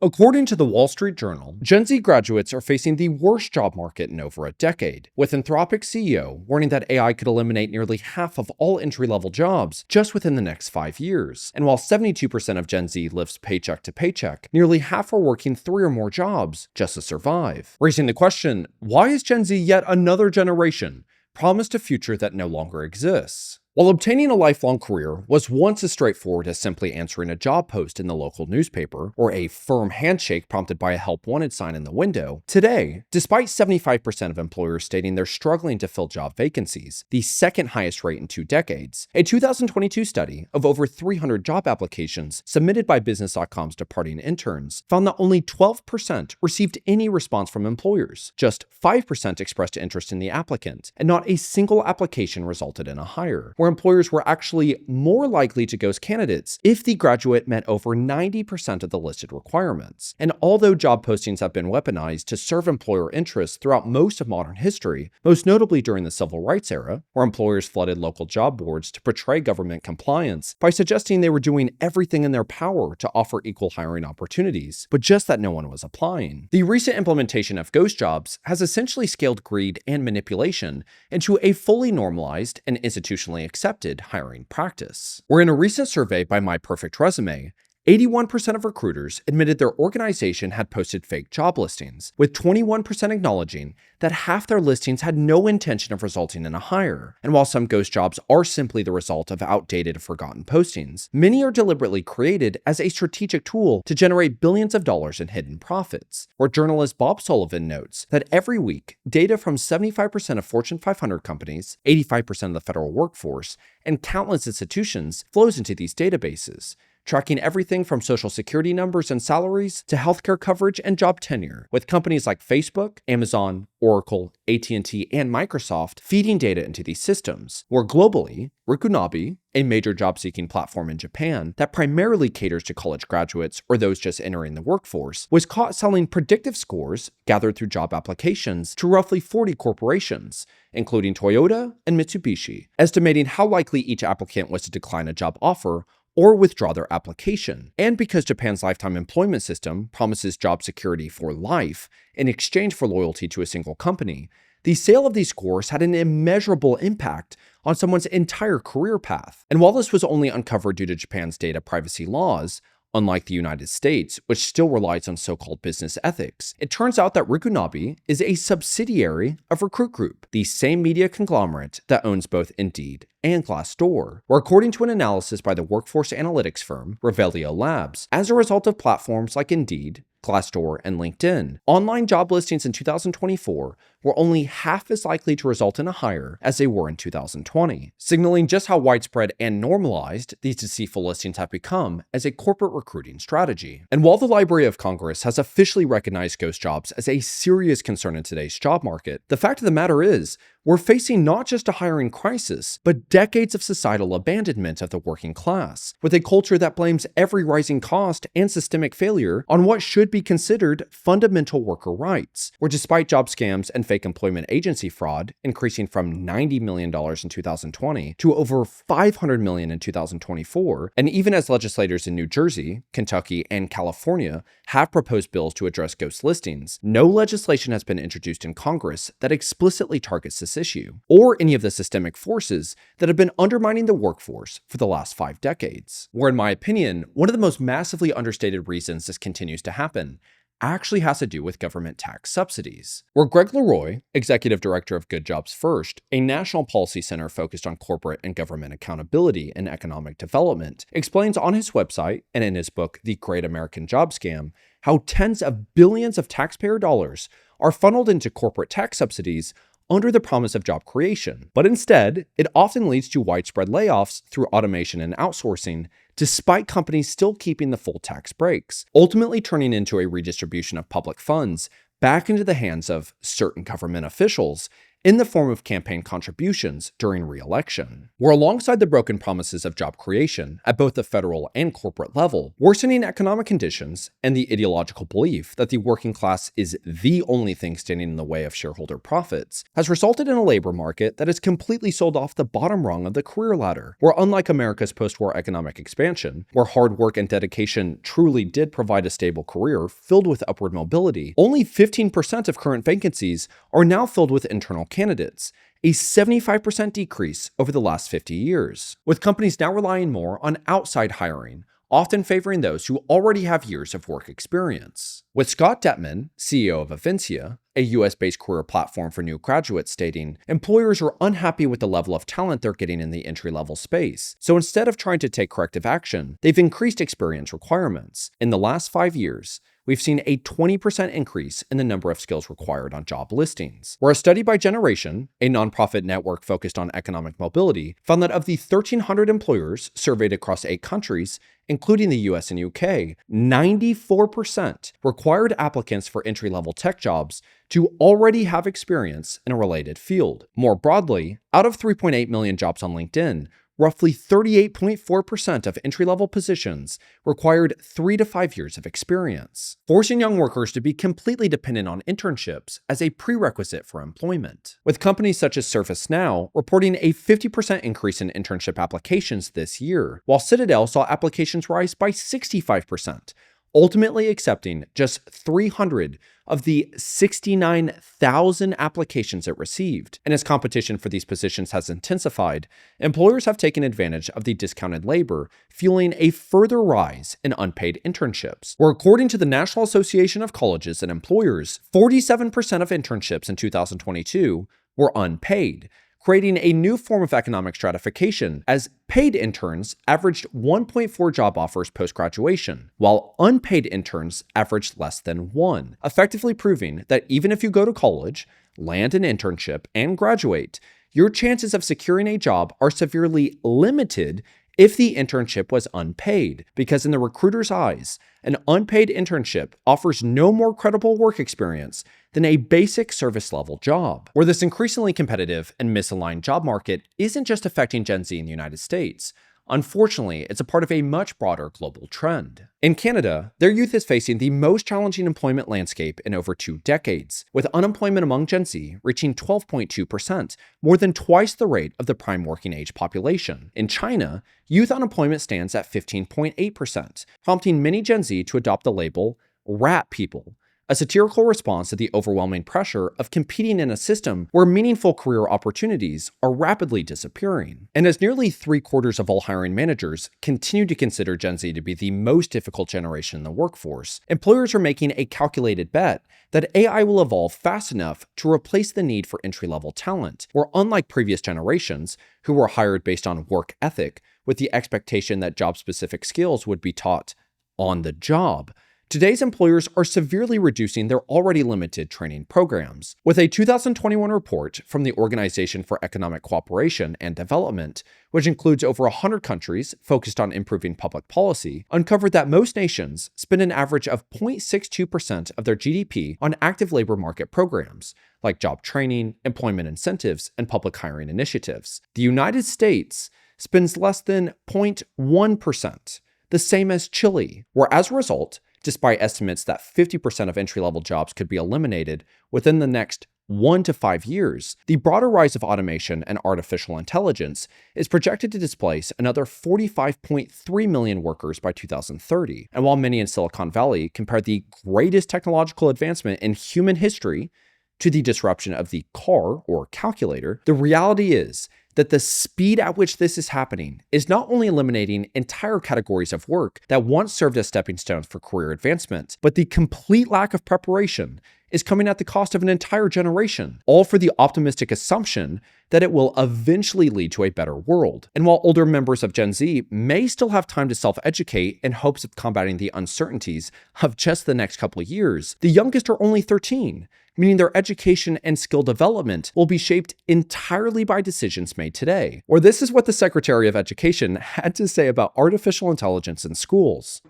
According to the Wall Street Journal, Gen Z graduates are facing the worst job market in over a decade, with Anthropic CEO warning that AI could eliminate nearly half of all entry-level jobs just within the next 5 years. And while 72% of Gen Z lives paycheck to paycheck, nearly half are working 3 or more jobs just to survive. Raising the question, why is Gen Z yet another generation promised a future that no longer exists? While obtaining a lifelong career was once as straightforward as simply answering a job post in the local newspaper or a firm handshake prompted by a help wanted sign in the window, today, despite 75% of employers stating they're struggling to fill job vacancies, the second highest rate in 2 decades, a 2022 study of over 300 job applications submitted by Business.com's departing interns found that only 12% received any response from employers, just 5% expressed interest in the applicant, and not a single application resulted in a hire, where employers were actually more likely to ghost candidates if the graduate met over 90% of the listed requirements. And although job postings have been weaponized to serve employer interests throughout most of modern history, most notably during the civil rights era, where employers flooded local job boards to portray government compliance by suggesting they were doing everything in their power to offer equal hiring opportunities, but just that no one was applying. The recent implementation of ghost jobs has essentially scaled greed and manipulation into a fully normalized and institutionally accepted hiring practice. Where in a recent survey by My Perfect Resume, 81% of recruiters admitted their organization had posted fake job listings, with 21% acknowledging that half their listings had no intention of resulting in a hire. And while some ghost jobs are simply the result of outdated or forgotten postings, many are deliberately created as a strategic tool to generate billions of dollars in hidden profits. Where journalist Bob Sullivan notes that every week, data from 75% of Fortune 500 companies, 85% of the federal workforce, and countless institutions flows into these databases, tracking everything from social security numbers and salaries to healthcare coverage and job tenure, with companies like Facebook, Amazon, Oracle, AT&T, and Microsoft feeding data into these systems. Where globally, Rikunabi, a major job-seeking platform in Japan that primarily caters to college graduates or those just entering the workforce, was caught selling predictive scores gathered through job applications to roughly 40 corporations, including Toyota and Mitsubishi, estimating how likely each applicant was to decline a job offer or withdraw their application. And because Japan's lifetime employment system promises job security for life in exchange for loyalty to a single company, the sale of these scores had an immeasurable impact on someone's entire career path. And while this was only uncovered due to Japan's data privacy laws, unlike the United States, which still relies on so-called business ethics, it turns out that Rikunabi is a subsidiary of Recruit Group, the same media conglomerate that owns both Indeed and Glassdoor, where according to an analysis by the workforce analytics firm Revelio Labs, as a result of platforms like Indeed, Glassdoor, and LinkedIn, online job listings in 2024 were only half as likely to result in a hire as they were in 2020, signaling just how widespread and normalized these deceitful listings have become as a corporate recruiting strategy. And while the Library of Congress has officially recognized ghost jobs as a serious concern in today's job market, the fact of the matter is, we're facing not just a hiring crisis, but decades of societal abandonment of the working class, with a culture that blames every rising cost and systemic failure on what should be considered fundamental worker rights, where despite job scams and fake employment agency fraud increasing from $90 million in 2020 to over $500 million in 2024, and even as legislators in New Jersey, Kentucky, and California have proposed bills to address ghost listings, no legislation has been introduced in Congress that explicitly targets this issue, or any of the systemic forces that have been undermining the workforce for the last 5 decades. Where in my opinion, one of the most massively understated reasons this continues to happen actually has to do with government tax subsidies. Where Greg Leroy, executive director of Good Jobs First, a national policy center focused on corporate and government accountability and economic development, explains on his website and in his book, The Great American Job Scam, how tens of billions of taxpayer dollars are funneled into corporate tax subsidies under the promise of job creation. But instead, it often leads to widespread layoffs through automation and outsourcing, despite companies still keeping the full tax breaks, ultimately turning into a redistribution of public funds back into the hands of certain government officials in the form of campaign contributions during re-election. Where alongside the broken promises of job creation at both the federal and corporate level, worsening economic conditions and the ideological belief that the working class is the only thing standing in the way of shareholder profits has resulted in a labor market that is completely sold off the bottom rung of the career ladder, where unlike America's post-war economic expansion, where hard work and dedication truly did provide a stable career filled with upward mobility, only 15% of current vacancies are now filled with internal candidates, a 75% decrease over the last 50 years, with companies now relying more on outside hiring, often favoring those who already have years of work experience. With Scott Detman, CEO of Avincia, a US-based career platform for new graduates, stating, employers are unhappy with the level of talent they're getting in the entry-level space, so instead of trying to take corrective action, they've increased experience requirements. In the last 5 years, we've seen a 20% increase in the number of skills required on job listings. Where a study by Generation, a nonprofit network focused on economic mobility, found that of the 1,300 employers surveyed across 8 countries, including the US and UK, 94% required applicants for entry-level tech jobs to already have experience in a related field. More broadly, out of 3.8 million jobs on LinkedIn, roughly 38.4% of entry-level positions required 3 to 5 years of experience, forcing young workers to be completely dependent on internships as a prerequisite for employment. With companies such as ServiceNow reporting a 50% increase in internship applications this year, while Citadel saw applications rise by 65%, ultimately accepting just 300 of the 69,000 applications it received. And as competition for these positions has intensified, employers have taken advantage of the discounted labor, fueling a further rise in unpaid internships, where according to the National Association of Colleges and Employers, 47% of internships in 2022 were unpaid, creating a new form of economic stratification, as paid interns averaged 1.4 job offers post-graduation, while unpaid interns averaged less than 1, effectively proving that even if you go to college, land an internship, and graduate, your chances of securing a job are severely limited if the internship was unpaid, because in the recruiter's eyes, an unpaid internship offers no more credible work experience than a basic service-level job. Where this increasingly competitive and misaligned job market isn't just affecting Gen Z in the United States. Unfortunately, it's a part of a much broader global trend. In Canada, their youth is facing the most challenging employment landscape in over 2 decades, with unemployment among Gen Z reaching 12.2%, more than twice the rate of the prime working age population. In China, youth unemployment stands at 15.8%, prompting many Gen Z to adopt the label rat people, a satirical response to the overwhelming pressure of competing in a system where meaningful career opportunities are rapidly disappearing. And as nearly 3/4 of all hiring managers continue to consider Gen Z to be the most difficult generation in the workforce, employers are making a calculated bet that AI will evolve fast enough to replace the need for entry-level talent, where unlike previous generations, who were hired based on work ethic, with the expectation that job-specific skills would be taught on the job, today's employers are severely reducing their already limited training programs. With a 2021 report from the Organization for Economic Cooperation and Development, which includes over 100 countries focused on improving public policy, uncovered that most nations spend an average of 0.62% of their GDP on active labor market programs, like job training, employment incentives, and public hiring initiatives. The United States spends less than 0.1%, the same as Chile, where as a result, despite estimates that 50% of entry-level jobs could be eliminated within the next 1 to 5 years, the broader rise of automation and artificial intelligence is projected to displace another 45.3 million workers by 2030. And while many in Silicon Valley compare the greatest technological advancement in human history to the disruption of the car or calculator, the reality is that the speed at which this is happening is not only eliminating entire categories of work that once served as stepping stones for career advancement, but the complete lack of preparation is coming at the cost of an entire generation, all for the optimistic assumption that it will eventually lead to a better world. And while older members of Gen Z may still have time to self-educate in hopes of combating the uncertainties of just the next couple of years, the youngest are only 13, meaning their education and skill development will be shaped entirely by decisions made today. Or this is what the Secretary of Education had to say about artificial intelligence in schools.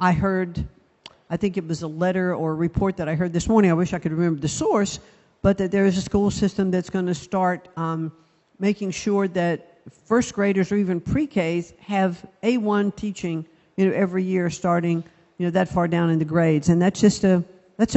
I think it was a letter or a report that I heard this morning, I wish I could remember the source, but that there is a school system that's going to start making sure that first graders or even pre-Ks have A1 teaching, every year starting, that far down in the grades. And that's a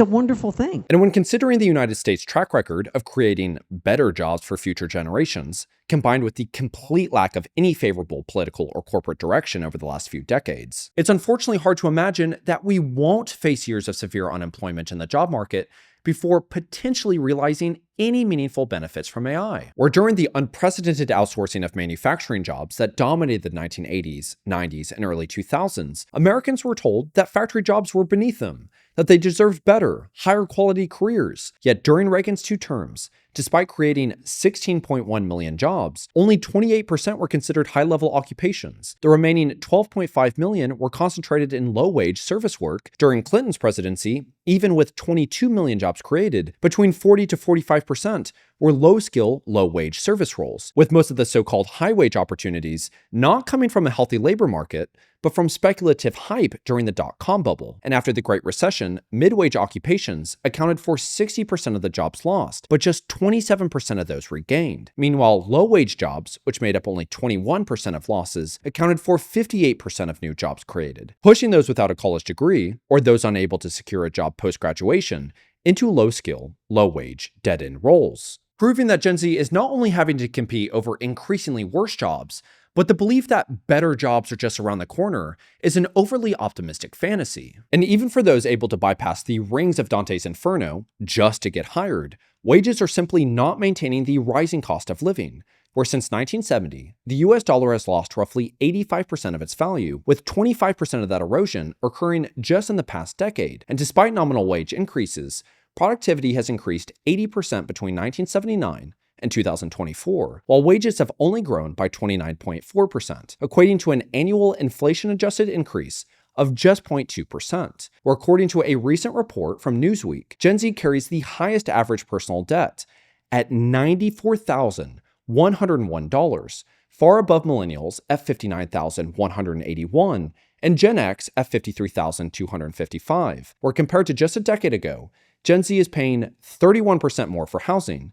wonderful thing. And when considering the United States' track record of creating better jobs for future generations, combined with the complete lack of any favorable political or corporate direction over the last few decades, it's unfortunately hard to imagine that we won't face years of severe unemployment in the job market before potentially realizing any meaningful benefits from AI. Or during the unprecedented outsourcing of manufacturing jobs that dominated the 1980s, 90s, and early 2000s, Americans were told that factory jobs were beneath them, that they deserved better, higher quality careers. Yet during Reagan's 2 terms, despite creating 16.1 million jobs, only 28% were considered high-level occupations. The remaining 12.5 million were concentrated in low-wage service work. During Clinton's presidency, even with 22 million jobs created, between 40 to 45% were low-skill, low-wage service roles, with most of the so-called high-wage opportunities not coming from a healthy labor market, but from speculative hype during the dot-com bubble. And after the Great Recession, mid-wage occupations accounted for 60% of the jobs lost, but just 27% of those regained. Meanwhile, low-wage jobs, which made up only 21% of losses, accounted for 58% of new jobs created, pushing those without a college degree, or those unable to secure a job post-graduation, into low-skill, low-wage, dead-end roles, proving that Gen Z is not only having to compete over increasingly worse jobs, but the belief that better jobs are just around the corner is an overly optimistic fantasy. And even for those able to bypass the rings of Dante's Inferno just to get hired, wages are simply not maintaining the rising cost of living, where since 1970, the US dollar has lost roughly 85% of its value, with 25% of that erosion occurring just in the past decade. And despite nominal wage increases, productivity has increased 80% between 1979 and 2024, while wages have only grown by 29.4%, equating to an annual inflation-adjusted increase of just 0.2%, or according to a recent report from Newsweek, Gen Z carries the highest average personal debt at $94,101, far above millennials at $59,181 and Gen X at $53,255, where compared to just a decade ago, Gen Z is paying 31% more for housing,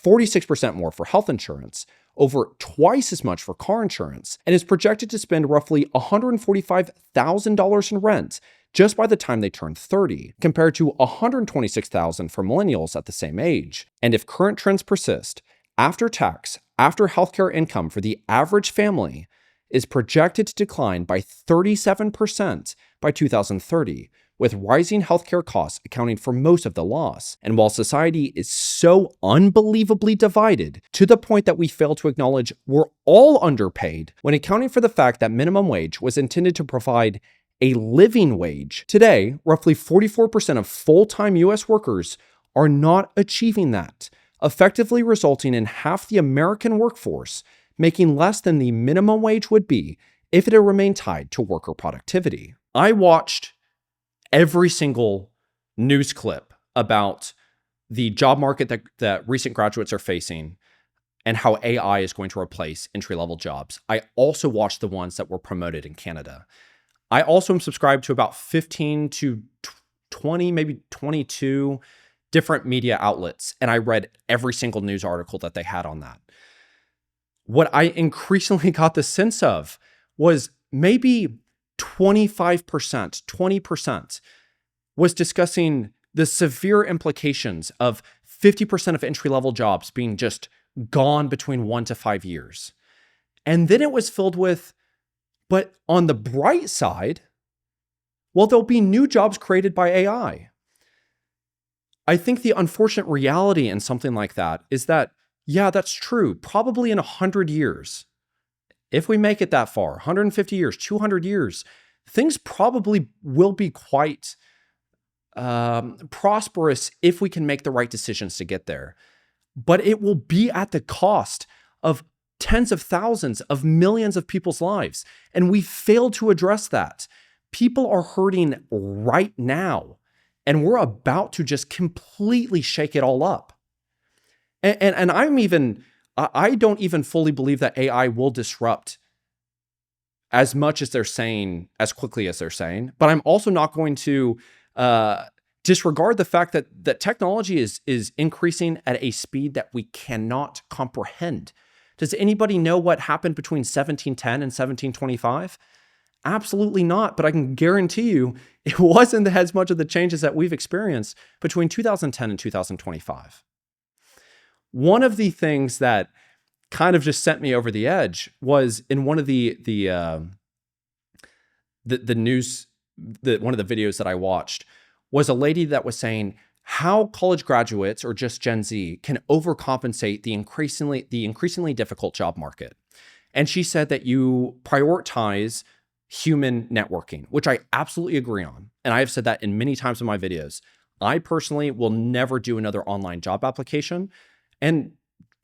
46% more for health insurance, over twice as much for car insurance, and is projected to spend roughly $145,000 in rent just by the time they turn 30, compared to $126,000 for millennials at the same age. And if current trends persist, after tax, after healthcare income for the average family is projected to decline by 37% by 2030, with rising healthcare costs accounting for most of the loss. And while society is so unbelievably divided to the point that we fail to acknowledge we're all underpaid when accounting for the fact that minimum wage was intended to provide a living wage, today, roughly 44% of full-time US workers are not achieving that, effectively resulting in half the American workforce making less than the minimum wage would be if it had remained tied to worker productivity. I watched every single news clip about the job market that recent graduates are facing and how AI is going to replace entry-level jobs. I also watched the ones that were promoted in Canada. I also am subscribed to about 15 to 20, maybe 22 different media outlets, and I read every single news article that they had on that. What I increasingly got the sense of was maybe 25%, 20% was discussing the severe implications of 50% of entry-level jobs being just gone between 1 to 5 years. And then it was filled with, but on the bright side, well, there'll be new jobs created by AI. I think the unfortunate reality in something like that is that, yeah, that's true. Probably in 100 years, if we make it that far, 150 years, 200 years, things probably will be quite prosperous if we can make the right decisions to get there. But it will be at the cost of tens of thousands of millions of people's lives. And we failed to address that. People are hurting right now, and we're about to just completely shake it all up. And I don't even fully believe that AI will disrupt as much as they're saying, as quickly as they're saying, but I'm also not going to disregard the fact that technology is increasing at a speed that we cannot comprehend. Does anybody know what happened between 1710 and 1725? Absolutely not, but I can guarantee you it wasn't as much of the changes that we've experienced between 2010 and 2025. One of the things that kind of just sent me over the edge was in one of the news, one of the videos that I watched was a lady that was saying how college graduates or just Gen Z can overcompensate the increasingly difficult job market. And she said that you prioritize human networking, which I absolutely agree on. And I have said that in many times in my videos. I personally will never do another online job application. And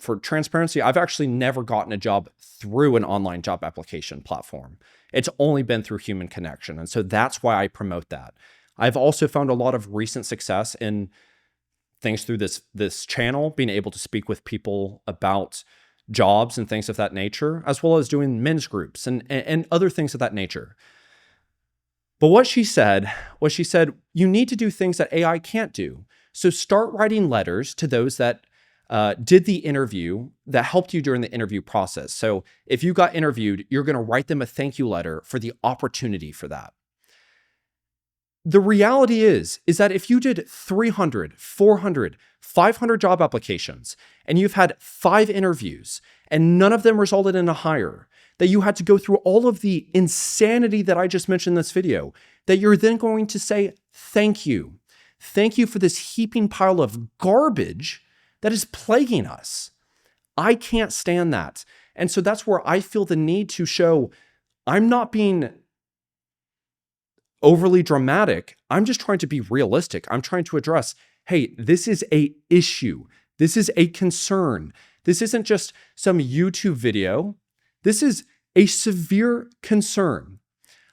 for transparency, I've actually never gotten a job through an online job application platform. It's only been through human connection. And so that's why I promote that. I've also found a lot of recent success in things through this channel, being able to speak with people about jobs and things of that nature, as well as doing men's groups and other things of that nature. But what she said was, you need to do things that AI can't do. So start writing letters to those that did the interview, that helped you during the interview process. So if you got interviewed, you're going to write them a thank you letter for the opportunity for that. The reality is that if you did 300, 400, 500 job applications and you've had 5 interviews and none of them resulted in a hire, that you had to go through all of the insanity that I just mentioned in this video, that you're then going to say, thank you. Thank you for this heaping pile of garbage that is plaguing us. I can't stand that. And so that's where I feel the need to show I'm not being overly dramatic. I'm just trying to be realistic. I'm trying to address, hey, this is a issue. This is a concern. This isn't just some YouTube video. This is a severe concern.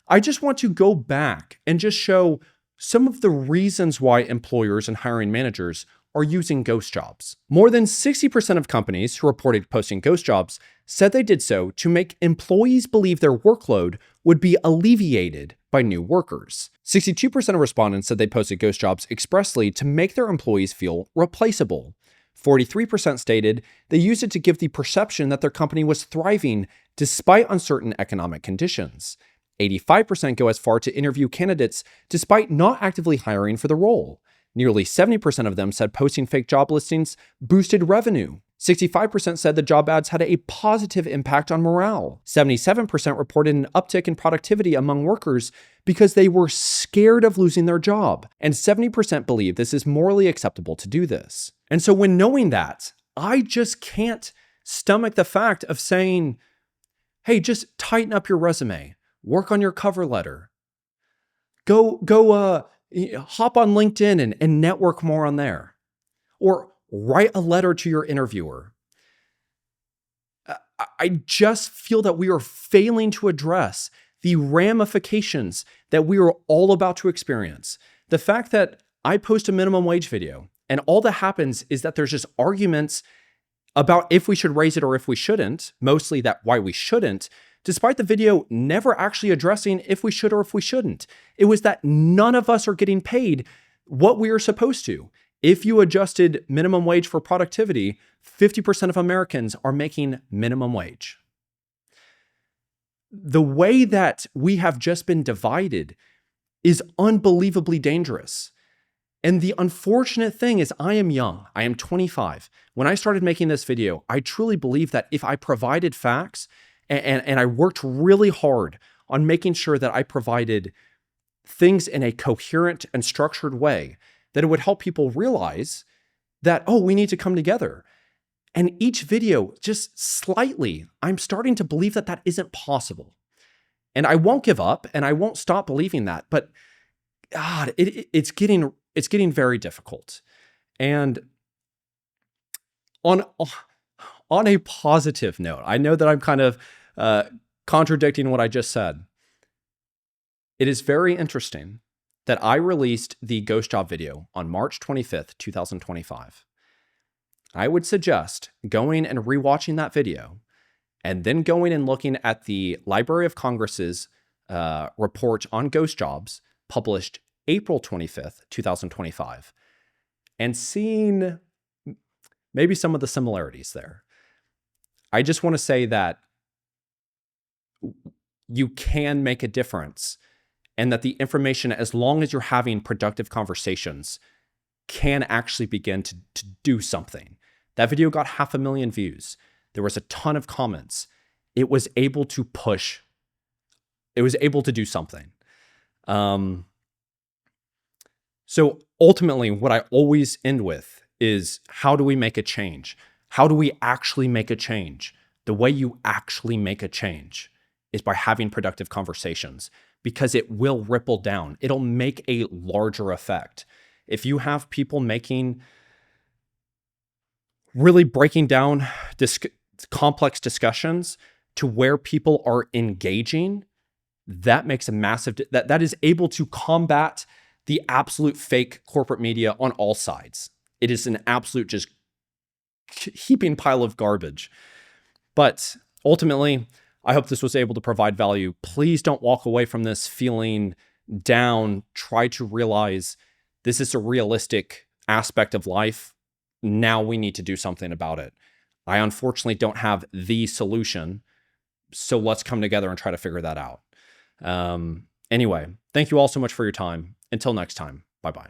I just want to go back and just show some of the reasons why employers and hiring managers are using ghost jobs. More than 60% of companies who reported posting ghost jobs said they did so to make employees believe their workload would be alleviated by new workers. 62% of respondents said they posted ghost jobs expressly to make their employees feel replaceable. 43% stated they used it to give the perception that their company was thriving despite uncertain economic conditions. 85% go as far to interview candidates despite not actively hiring for the role. Nearly 70% of them said posting fake job listings boosted revenue. 65% said the job ads had a positive impact on morale. 77% reported an uptick in productivity among workers because they were scared of losing their job. And 70% believe this is morally acceptable to do this. And so when knowing that, I just can't stomach the fact of saying, hey, just tighten up your resume, work on your cover letter, go hop on LinkedIn and network more on there, or write a letter to your interviewer. I just feel that we are failing to address the ramifications that we are all about to experience. The fact that I post a minimum wage video and all that happens is that there's just arguments about if we should raise it or if we shouldn't, mostly that why we shouldn't, despite the video never actually addressing if we should or if we shouldn't. It was that none of us are getting paid what we are supposed to. If you adjusted minimum wage for productivity, 50% of Americans are making minimum wage. The way that we have just been divided is unbelievably dangerous. And the unfortunate thing is I am young. I am 25. When I started making this video, I truly believed that if I provided facts and I worked really hard on making sure that I provided things in a coherent and structured way, that it would help people realize that, oh, we need to come together. And each video, just slightly, I'm starting to believe that that isn't possible. And I won't give up and I won't stop believing that. But God, it's getting very difficult. And on a positive note, I know that I'm kind of contradicting what I just said. It is very interesting that I released the ghost job video on March 25th, 2025. I would suggest going and rewatching that video and then going and looking at the Library of Congress's report on ghost jobs published April 25th, 2025, and seeing maybe some of the similarities there. I just want to say that you can make a difference, and that the information, as long as you're having productive conversations, can actually begin to do something. That video got 500,000 views. There was a ton of comments. It was able to push. It was able to do something. So ultimately, what I always end with is, how do we make a change? How do we actually make a change? The way you actually make a change is by having productive conversations, because it will ripple down. It'll make a larger effect. If you have people really breaking down complex discussions to where people are engaging, that makes a massive, that is able to combat the absolute fake corporate media on all sides. It is an absolute just heaping pile of garbage. But ultimately, I hope this was able to provide value. Please don't walk away from this feeling down. Try to realize this is a realistic aspect of life. Now we need to do something about it. I unfortunately don't have the solution, so let's come together and try to figure that out. Anyway, thank you all so much for your time. Until next time, bye-bye.